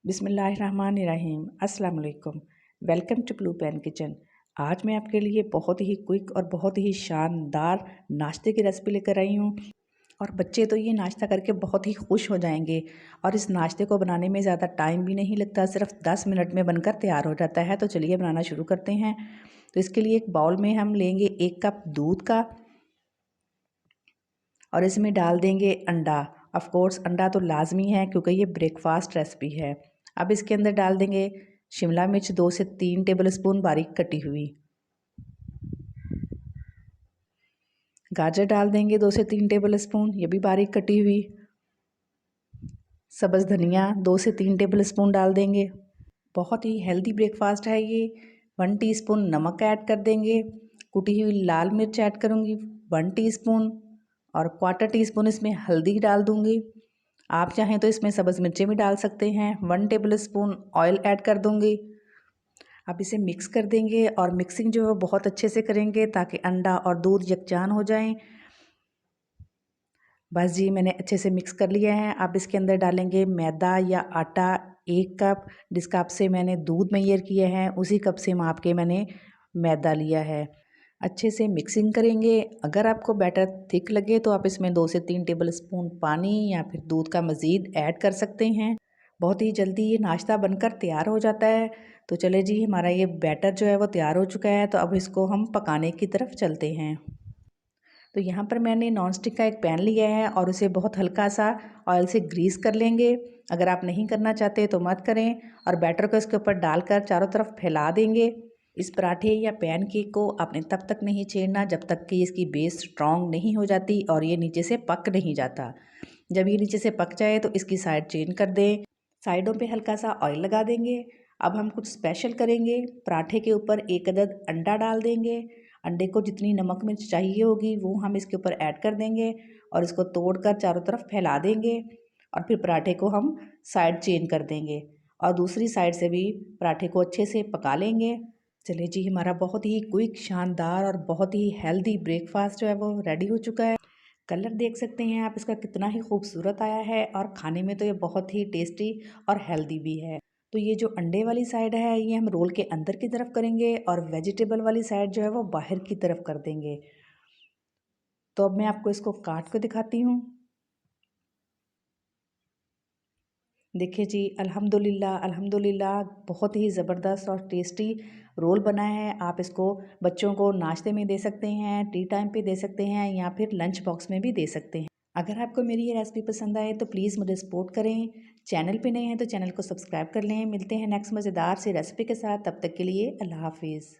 बिस्मिल्लाहिर्रहमानिर्रहीम। अस्सलाम वालेकुम। Welcome to blue pen kitchen. आज मैं आपके लिए बहुत ही क्विक और बहुत ही शानदार नाश्ते की रेसिपी लेकर आई हूँ और बच्चे तो ये नाश्ता करके बहुत ही खुश हो जाएंगे। और इस नाश्ते को बनाने में ज़्यादा टाइम भी नहीं लगता, सिर्फ 10 मिनट में बनकर तैयार हो जाता है। तो चलिए बनाना शुरू करते हैं। तो इसके लिए एक बाउल में हम लेंगे 1 कप दूध का और इसमें डाल देंगे अंडा। ऑफ कोर्स अंडा तो लाजमी है क्योंकि ये ब्रेकफास्ट रेसिपी है। अब इसके अंदर डाल देंगे शिमला मिर्च 2 से 3 टेबल स्पून बारीक कटी हुई, गाजर डाल देंगे 2 से 3 टेबल स्पून, ये भी बारीक कटी हुई, सब्ज़ धनिया 2 से 3 टेबल स्पून डाल देंगे। बहुत ही हेल्दी ब्रेकफास्ट है ये। 1 टीस्पून नमक ऐड कर देंगे, कुटी हुई लाल मिर्च ऐड करूँगी 1 टीस्पून और 1/4 टीस्पून इसमें हल्दी डाल दूँगी। आप चाहें तो इसमें सब्ज़ मिर्चें भी डाल सकते हैं। 1 टेबल स्पून ऑयल ऐड कर दूँगी। अब इसे मिक्स कर देंगे और मिक्सिंग जो है बहुत अच्छे से करेंगे ताकि अंडा और दूध यकजान हो जाएं। बस जी, मैंने अच्छे से मिक्स कर लिया है। अब इसके अंदर डालेंगे मैदा या आटा 1 कप, जिस कप से मैंने दूध मेजर किया है उसी कप से माप के मैंने मैदा लिया है। अच्छे से मिक्सिंग करेंगे। अगर आपको बैटर थिक लगे तो आप इसमें 2 से 3 टेबल स्पून पानी या फिर दूध का मज़ीद ऐड कर सकते हैं। बहुत ही जल्दी ये नाश्ता बनकर तैयार हो जाता है। तो चले जी, हमारा ये बैटर जो है वो तैयार हो चुका है। तो अब इसको हम पकाने की तरफ चलते हैं। तो यहाँ पर मैंने नॉन स्टिक का एक पैन लिया है और उसे बहुत हल्का सा ऑयल से ग्रीस कर लेंगे। अगर आप नहीं करना चाहते तो मत करें। और बैटर को इसके ऊपर डालकर चारों तरफ फैला देंगे। इस पराठे या पैनकेक को आपने तब तक नहीं छेड़ना जब तक कि इसकी बेस स्ट्रॉन्ग नहीं हो जाती और ये नीचे से पक नहीं जाता। जब ये नीचे से पक जाए तो इसकी साइड चेंज कर दें। साइडों पे हल्का सा ऑयल लगा देंगे। अब हम कुछ स्पेशल करेंगे। पराठे के ऊपर 1 अदद अंडा डाल देंगे। अंडे को जितनी नमक मिर्च चाहिए होगी वो हम इसके ऊपर ऐड कर देंगे और इसको तोड़कर चारों तरफ फैला देंगे। और फिर पराठे को हम साइड चेंज कर देंगे और दूसरी साइड से भी पराठे को अच्छे से पका लेंगे। चलिए जी, हमारा बहुत ही क्विक, शानदार और बहुत ही हेल्दी ब्रेकफास्ट जो है वो रेडी हो चुका है। कलर देख सकते हैं आप इसका कितना ही खूबसूरत आया है और खाने में तो ये बहुत ही टेस्टी और हेल्दी भी है। तो ये जो अंडे वाली साइड है ये हम रोल के अंदर की तरफ करेंगे और वेजिटेबल वाली साइड जो है वो बाहर की तरफ कर देंगे। तो अब मैं आपको इसको काट कर दिखाती हूँ। देखिए जी, अल्हम्दुलिल्लाह अल्हम्दुलिल्लाह, बहुत ही ज़बरदस्त और टेस्टी रोल बना है। आप इसको बच्चों को नाश्ते में दे सकते हैं, टी टाइम पे दे सकते हैं या फिर लंच बॉक्स में भी दे सकते हैं। अगर आपको मेरी ये रेसिपी पसंद आए तो प्लीज़ मुझे सपोर्ट करें। चैनल पे नए हैं तो चैनल को सब्सक्राइब कर लें। मिलते हैं नेक्स्ट मज़ेदार सी रेसिपी के साथ। तब तक के लिए अल्लाह हाफिज़।